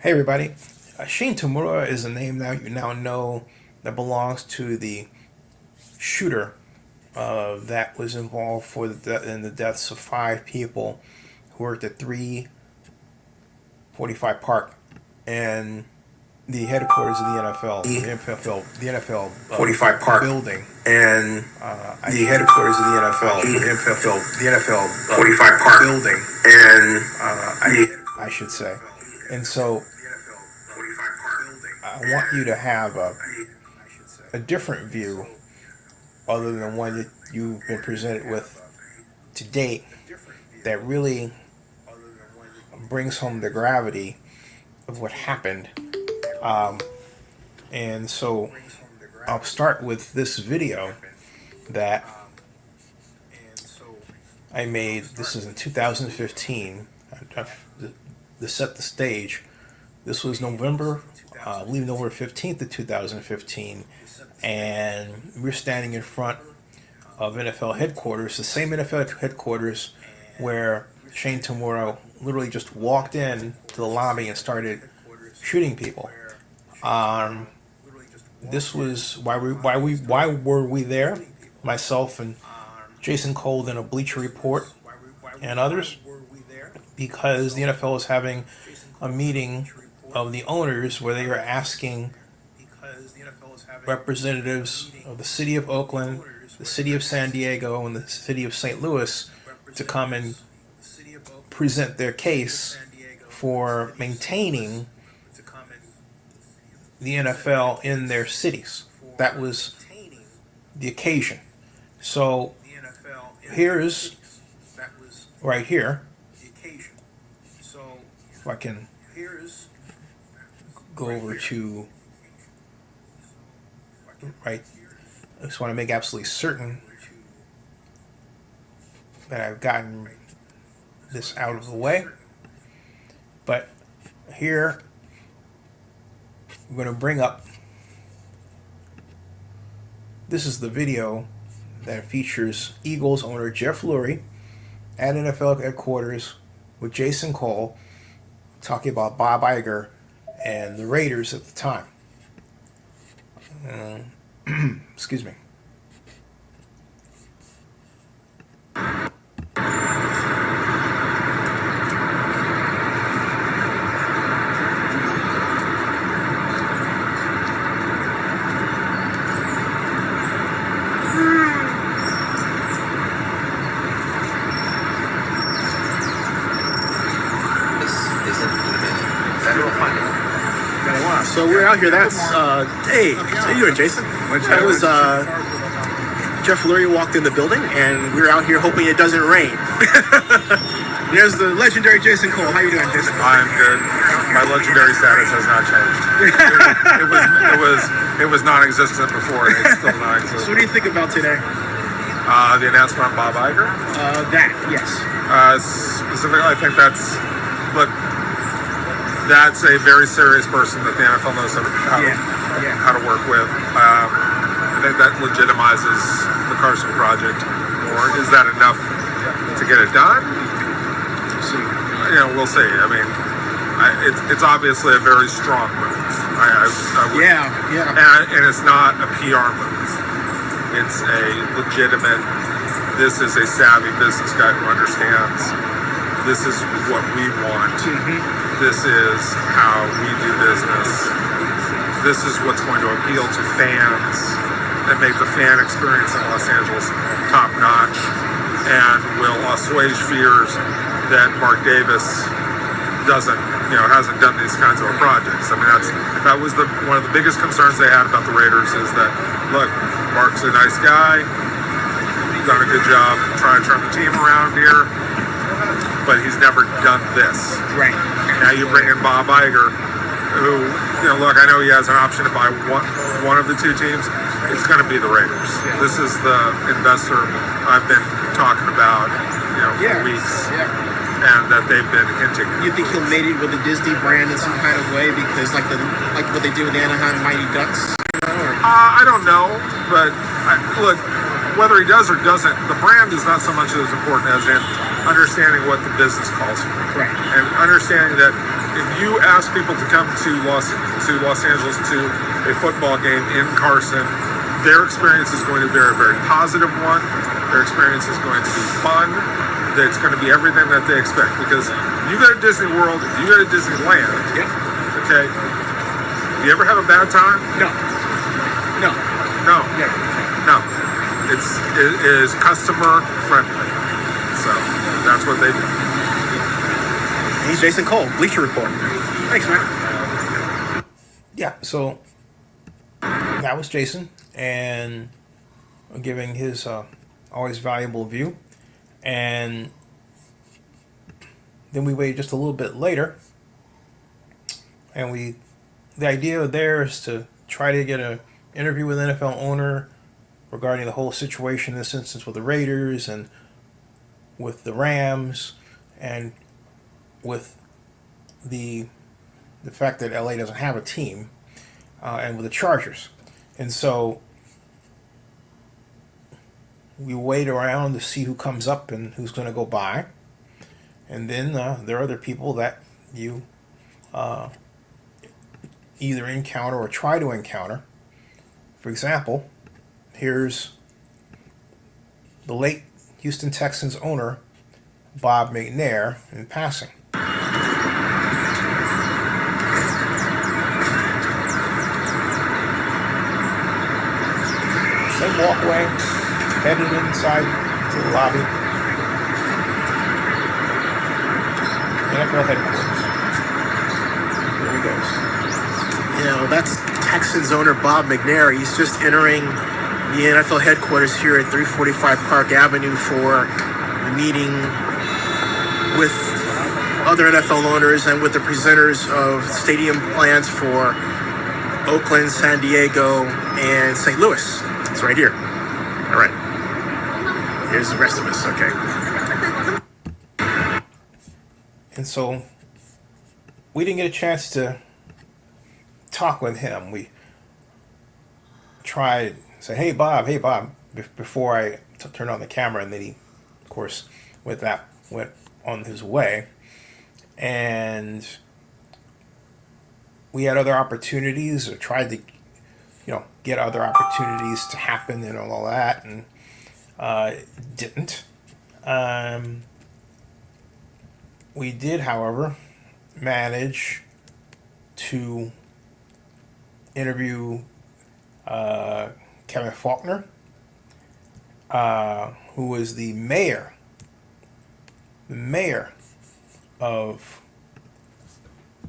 Hey everybody, Shane Tamura is a name that you now know that belongs to the shooter that was involved in the deaths of 5 people who worked at 345 Park and the headquarters of the NFL, the NFL 45 Park building, and the headquarters of the NFL, the NFL 45 Park building, and I should say. And so I want you to have a different view other than the one that you've been presented with to date that really brings home the gravity of what happened. And so I'll start with this video that I made. This is in 2015 to set the stage. This was November 15th of 2015, and we're standing in front of NFL headquarters, the same NFL headquarters where Shane Tamura literally just walked in to the lobby and started shooting people. This was why were we there? Myself and Jason Cole in a Bleacher Report and others, because the NFL is having a meeting of the owners where they are asking representatives of the city of Oakland, the city of San Diego, and the city of St. Louis to come and present their case for maintaining the NFL in their cities. That was the occasion. So here's right here. If I can go over to right, I just want to make absolutely certain that I've gotten this out of the way. But here I'm going to bring up, this is the video that features Eagles owner Jeff Lurie at NFL headquarters with Jason Cole talking about Bob Iger and the Raiders at the time. Excuse me. So we're out here. That's hey, how you doing, Jason? That was Jeff Lurie walked in the building, and we're out here hoping it doesn't rain. There's the legendary Jason Cole. How you doing, Jason? I'm good. My legendary status has not changed. It was non-existent before, and it's still non-existent. So what do you think about today? The announcement on Bob Iger? Yes. Specifically, I think that's a very serious person that the NFL knows how to work with. I think that legitimizes the Carson Project. Or is that enough to get it done? We'll see. I mean, it's obviously a very strong move. And it's not a PR move. It's a legitimate. This is a savvy business guy who understands. This is what we want. This is how we do business. This is what's going to appeal to fans and make the fan experience in Los Angeles top notch, and will assuage fears that Mark Davis hasn't done these kinds of projects. I mean, that was one of the biggest concerns they had about the Raiders is that, look, Mark's a nice guy, he's done a good job trying to turn the team around here, but he's never done this. Right. Now you bring in Bob Iger, who, look, I know he has an option to buy one of the two teams. It's going to be the Raiders. Yeah. This is the investor I've been talking about, for weeks, and that they've been hinting. You think he'll mate it with the Disney brand in some kind of way, because like what they do with the Anaheim Mighty Ducks? I don't know, but look, whether he does or doesn't, the brand is not so much as important as in understanding what the business calls for. Right. And understanding that if you ask people to come to Los Angeles to a football game in Carson, their experience is going to be a very positive one. Their experience is going to be fun. It's going to be everything that they expect. Because you go to Disney World, you go to Disneyland. Yeah. Okay. You ever have a bad time? No. No. No. Never. No. It is customer friendly. So that's what they do. He's Jason Cole, Bleacher Report. Thanks, man. Yeah, so that was Jason, and giving his always valuable view. And then we waited just a little bit later, and the idea there is to try to get an interview with an NFL owner regarding the whole situation in this instance with the Raiders and with the Rams and with the fact that LA doesn't have a team, and with the Chargers. And so we wait around to see who comes up and who's going to go by. And then there are other people that you either encounter or try to encounter. For example, here's the late Houston Texans owner, Bob McNair, in passing. Same walkway, headed inside to the lobby. NFL headquarters. There he goes. You know, that's Texans owner Bob McNair. He's just entering the NFL headquarters here at 345 Park Avenue for a meeting with other NFL owners and with the presenters of stadium plans for Oakland, San Diego, and St. Louis. It's right here. All right. Here's the rest of us. Okay. And so we didn't get a chance to talk with him. We tried to say, hey, Bob, before I turned on the camera. And then he, of course, went on his way. And we had other opportunities, or tried to, get other opportunities to happen and all that, and didn't. We did, however, manage to interview Kevin Faulkner, who was the mayor of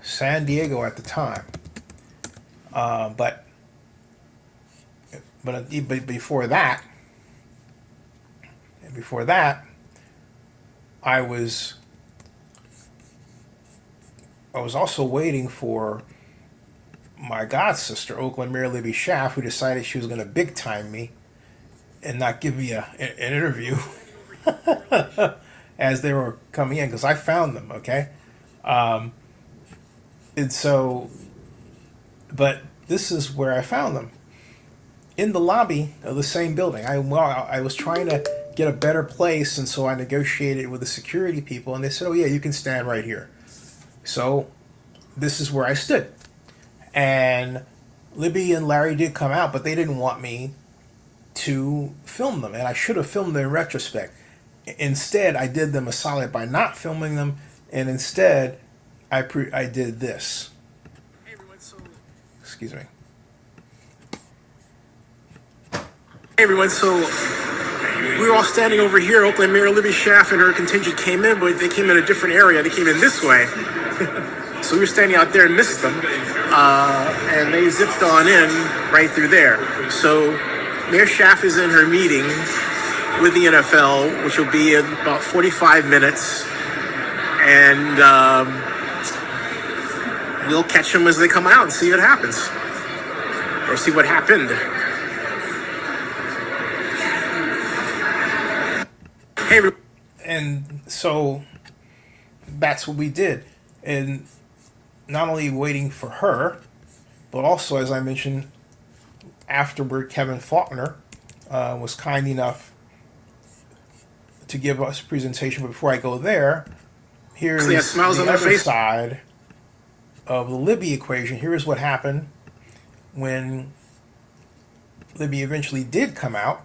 San Diego at the time. But before that, I was also waiting for my god sister, Oakland Mayor Libby Schaff, who decided she was going to big time me and not give me an interview as they were coming in, because I found them, okay? And so, but this is where I found them. In the lobby of the same building. I was trying to get a better place, and so I negotiated with the security people, and they said, oh yeah, you can stand right here. So this is where I stood. And Libby and Larry did come out, but they didn't want me to film them, and I should have filmed them in retrospect. Instead, I did them a solid by not filming them, and instead, I did this. Hey everyone, Excuse me. Hey everyone, so we were all standing over here. Oakland Mayor Libby Schaff and her contingent came in, but they came in a different area. They came in this way. So we were standing out there and missed them. And they zipped on in right through there. So Mayor Schaff is in her meeting with the NFL, which will be in about 45 minutes. And we'll catch them as they come out and see what happens. Or see what happened. Hey, and so that's what we did. And not only waiting for her, but also, as I mentioned, afterward, Kevin Faulkner was kind enough to give us a presentation. But before I go there, here's smiles the on their other face. side of the Libby equation, here is what happened when Libby eventually did come out.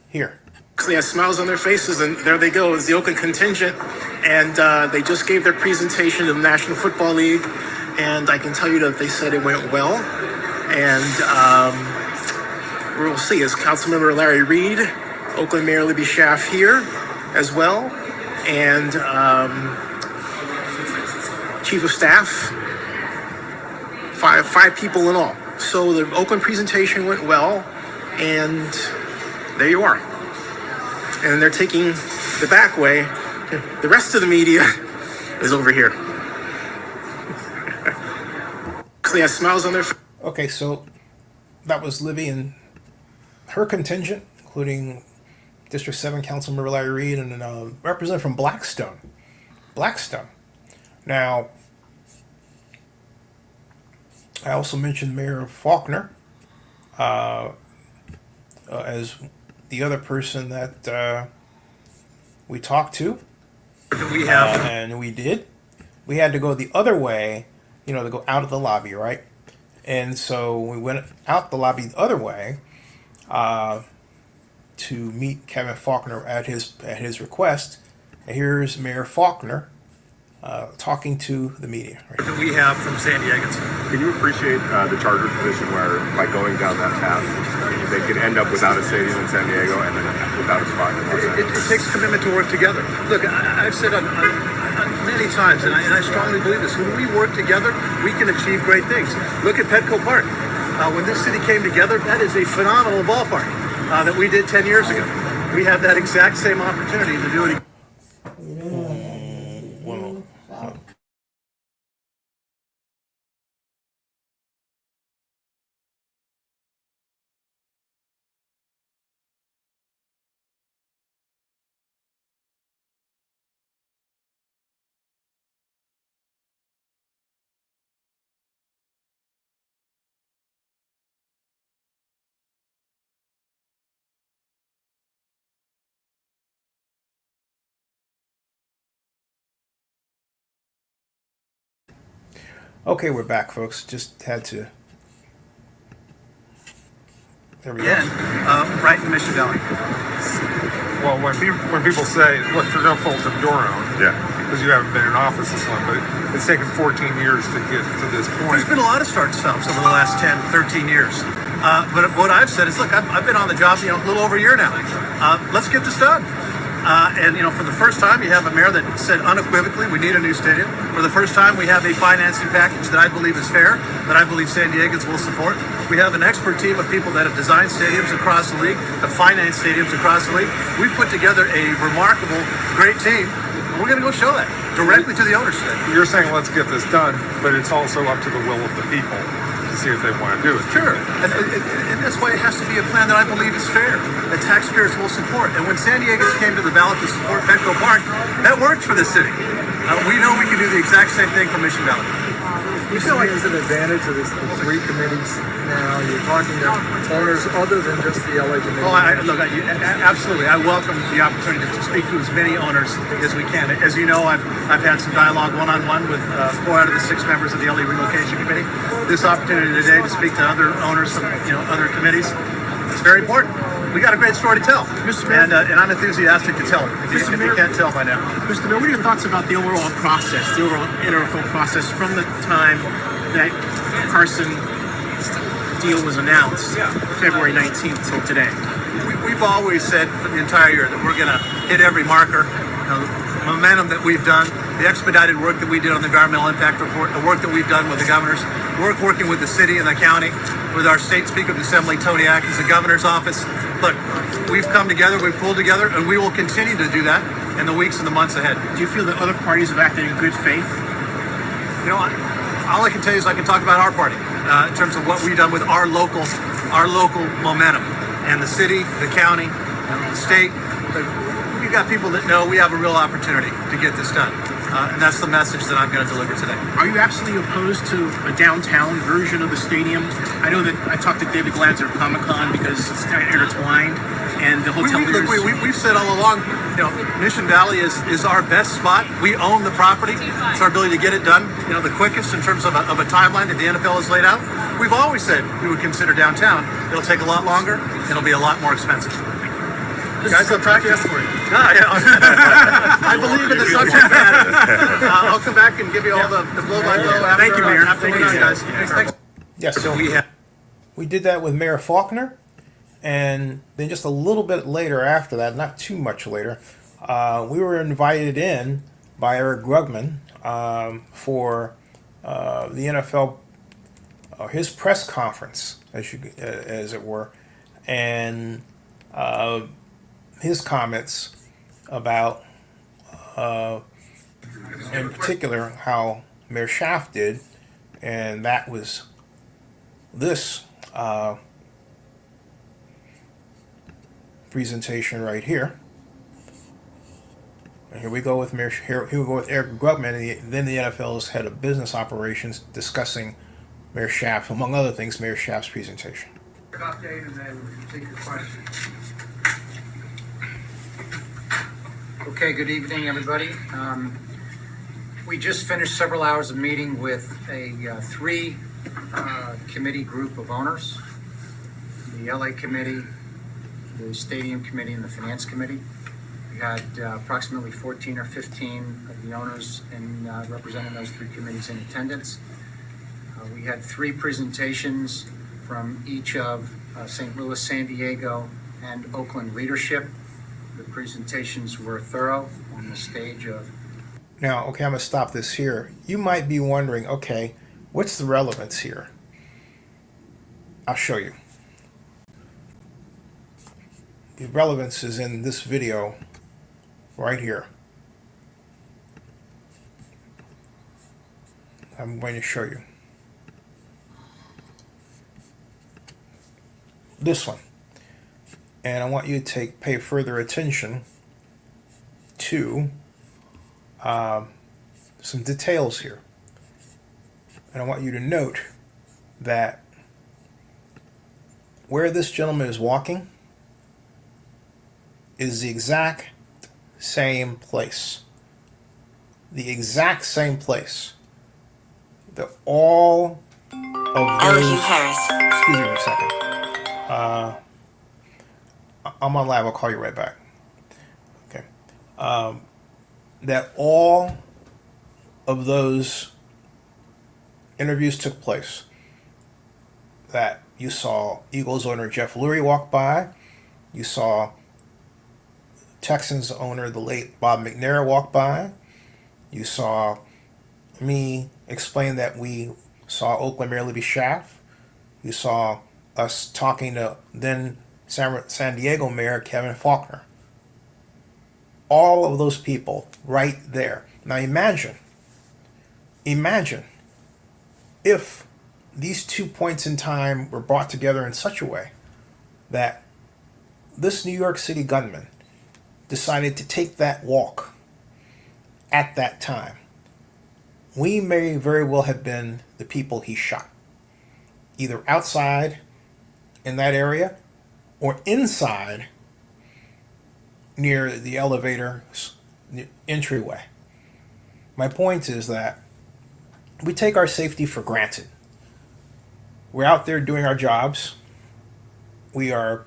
Here. They had smiles on their faces, and there they go. It's the Oakland contingent, and they just gave their presentation to the National Football League, and I can tell you that they said it went well. And we'll see. Is Councilmember Larry Reed, Oakland Mayor Libby Schaaf here as well, and Chief of Staff, five people in all. So the Oakland presentation went well, and there you are. And they're taking the back way. The rest of the media is over here. They have smiles on their face. Okay, so that was Libby and her contingent, including District 7 Councilmember Larry Reed and a representative from Blackstone. Now, I also mentioned Mayor Faulkner as the other person that we talked to. We have. And we did. We had to go the other way, to go out of the lobby, right? And so we went out the lobby the other way to meet Kevin Faulkner at his request. And here's Mayor Faulkner talking to the media. Right? That we have from San Diegans. Can you appreciate the Chargers' position where, by going down that path, they could end up without a stadium in San Diego and then without a spot in Los Angeles? It takes commitment to work together. Look, I've said on many times, and I strongly believe this, when we work together, we can achieve great things. Look at Petco Park. When this city came together, that is a phenomenal ballpark that we did 10 years ago. We have that exact same opportunity to do it again. Okay, we're back, folks. Just had to. There we go. Right in Mission Valley. Well, when people say, look, you're no fault of your own, Yeah. because you haven't been in office this long, but it's taken 14 years to get to this point. There's been a lot of start stops over the last 10, 13 years. But what I've said is, look, I've been on the job, a little over a year now. Let's get this done. And for the first time, you have a mayor that said unequivocally, we need a new stadium. For the first time, we have a financing package that I believe is fair, that I believe San Diegans will support. We have an expert team of people that have designed stadiums across the league, have financed stadiums across the league. We've put together a remarkable, great team. And we're going to go show that directly to the owners today. You're saying let's get this done, but it's also up to the will of the people to see if they want to do it. Sure, and that's why it has to be a plan that I believe is fair, that taxpayers will support. And when San Diegans came to the ballot to support Petco Park, that worked for the city. We know we can do the exact same thing for Mission Valley. You feel like there's an advantage of the three committees now? You're talking to owners other than just the LA committee? Absolutely. I welcome the opportunity to speak to as many owners as we can. As you know, I've had some dialogue one-on-one with 4 out of the 6 members of the LA Relocation Committee. This opportunity today to speak to other owners of other committees is very important. We got a great story to tell, and I'm enthusiastic to tell it. If you can't tell by now. Mr. Mayor, what are your thoughts about the overall process, the overall interlocal process from the time that Carson deal was announced, February 19th till today? We've always said for the entire year that we're going to hit every marker. The momentum that we've done, the expedited work that we did on the environmental impact report, the work that we've done with the governors, working with the city and the county, with our state speaker of the assembly, Tony Atkins, the governor's office. Look, we've come together, we've pulled together, and we will continue to do that in the weeks and the months ahead. Do you feel that other parties have acted in good faith? All I can tell you is I can talk about our party in terms of what we've done with our local momentum, and the city, the county, the state. We've got people that know we have a real opportunity to get this done. And that's the message that I'm going to deliver today. Are you absolutely opposed to a downtown version of the stadium? I know that I talked to David Glanzer of Comic-Con because it's kind of intertwined, and the hotel. We've said all along Mission Valley is our best spot. We own the property. It's our ability to get it done, the quickest in terms of a timeline that the NFL has laid out. We've always said we would consider downtown. It'll take a lot longer. It'll be a lot more expensive. Guys, I'll practice for you. I believe in the subject matter. I'll come back and give you all the blow-by-blow after. Thank you, Mayor. After we're done, guys. Thanks. Yes, So we did that with Mayor Faulkner, and then just a little bit later after that, not too much later, we were invited in by Eric Grugman for the NFL, his press conference, as it were, and his comments about, in particular, how Mayor Schaaf did, and that was this presentation right here. And here we go with here we go with Eric Grugman, then the NFL's head of business operations, discussing Mayor Schaaf, among other things, Mayor Schaaf's presentation. Update and then take your questions. Okay, good evening, everybody. We just finished several hours of meeting with a three committee group of owners: the LA committee, the stadium committee, and the finance committee. We had approximately 14 or 15 of the owners and representing those three committees in attendance. We had three presentations from each of St. Louis, San Diego, and Oakland leadership. The presentations were thorough on the stage of. Now, okay, I'm going to stop this here. You might be wondering, okay, what's the relevance here? I'll show you. The relevance is in this video right here. I'm going to show you. This one. And I want you to pay further attention to some details here. And I want you to note that where this gentleman is walking is the exact same place. The exact same place that all of those... Excuse me a second. I'm on live. I'll call you right back. Okay. That all of those interviews took place. That you saw Eagles owner Jeff Lurie walk by. You saw Texans owner, the late Bob McNair, walk by. You saw me explain that we saw Oakland Mayor Libby Schaaf. You saw us talking to then San Diego Mayor Kevin Faulkner. All of those people right there. Now imagine if these 2 points in time were brought together in such a way that this New York City gunman decided to take that walk at that time. We may very well have been the people he shot, either outside in that area or inside near the elevator's entryway. My point is that we take our safety for granted. We're out there doing our jobs. We are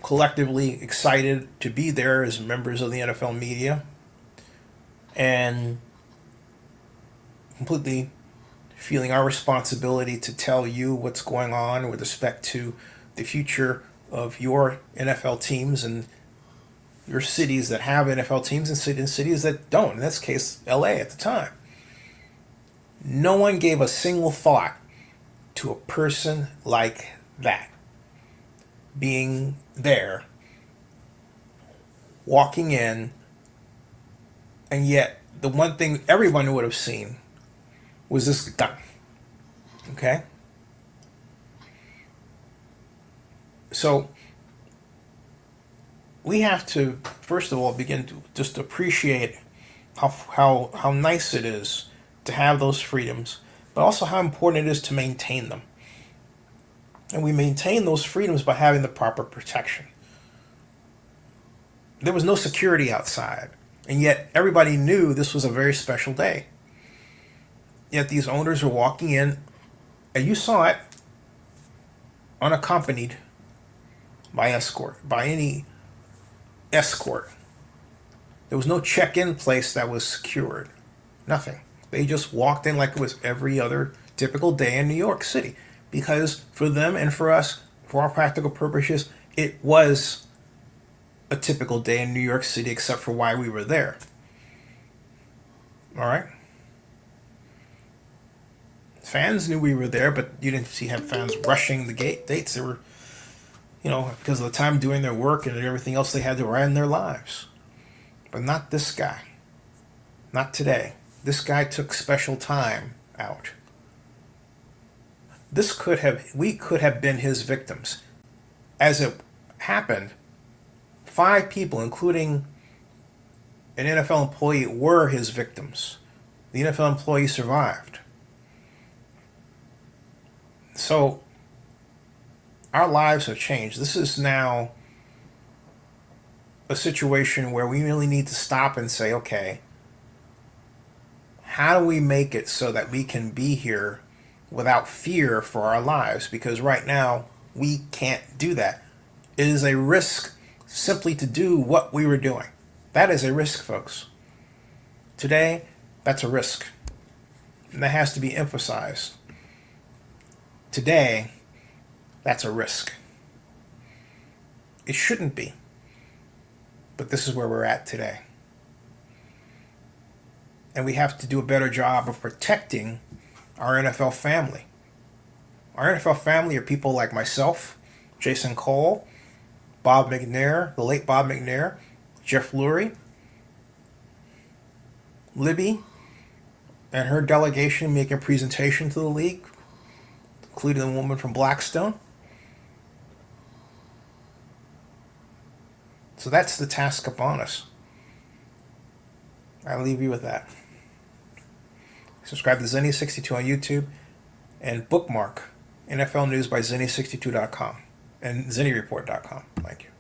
collectively excited to be there as members of the NFL media, and completely feeling our responsibility to tell you what's going on with respect to the future of your NFL teams and your cities that have NFL teams and cities that don't. In this case, LA at the time. No one gave a single thought to a person like that being there, walking in, and yet the one thing everyone would have seen was this gun. Okay? So we have to, first of all, begin to just appreciate how nice it is to have those freedoms, but also how important it is to maintain them. And we maintain those freedoms by having the proper protection. There was no security outside. And yet everybody knew this was a very special day. Yet these owners were walking in, and you saw it, unaccompanied by any escort. There was no check-in place that was secured. Nothing. They just walked in like it was every other typical day in New York City. Because for them and for us, for our practical purposes, it was a typical day in New York City, except for why we were there. All right? Fans knew we were there, but you didn't have fans rushing the dates. They were, because of the time doing their work and everything else they had to run their lives. But not this guy. Not today. This guy took special time out. We could have been his victims. As it happened, 5 people, including an NFL employee, were his victims. The NFL employee survived. So, our lives have changed. This is now a situation where we really need to stop and say, okay, how do we make it so that we can be here without fear for our lives? Because right now, we can't do that. It is a risk simply to do what we were doing. That is a risk, folks. Today, that's a risk. And that has to be emphasized. Today, that's a risk. It shouldn't be. But this is where we're at today. And we have to do a better job of protecting our NFL family. Our NFL family are people like myself, Jason Cole, Bob McNair, the late Bob McNair, Jeff Lurie, Libby, and her delegation making a presentation to the league, including the woman from Blackstone. So that's the task upon us. I'll leave you with that. Subscribe to Zenny62 on YouTube and bookmark NFL News by Zenny62.com and ZennyReport.com. Thank you.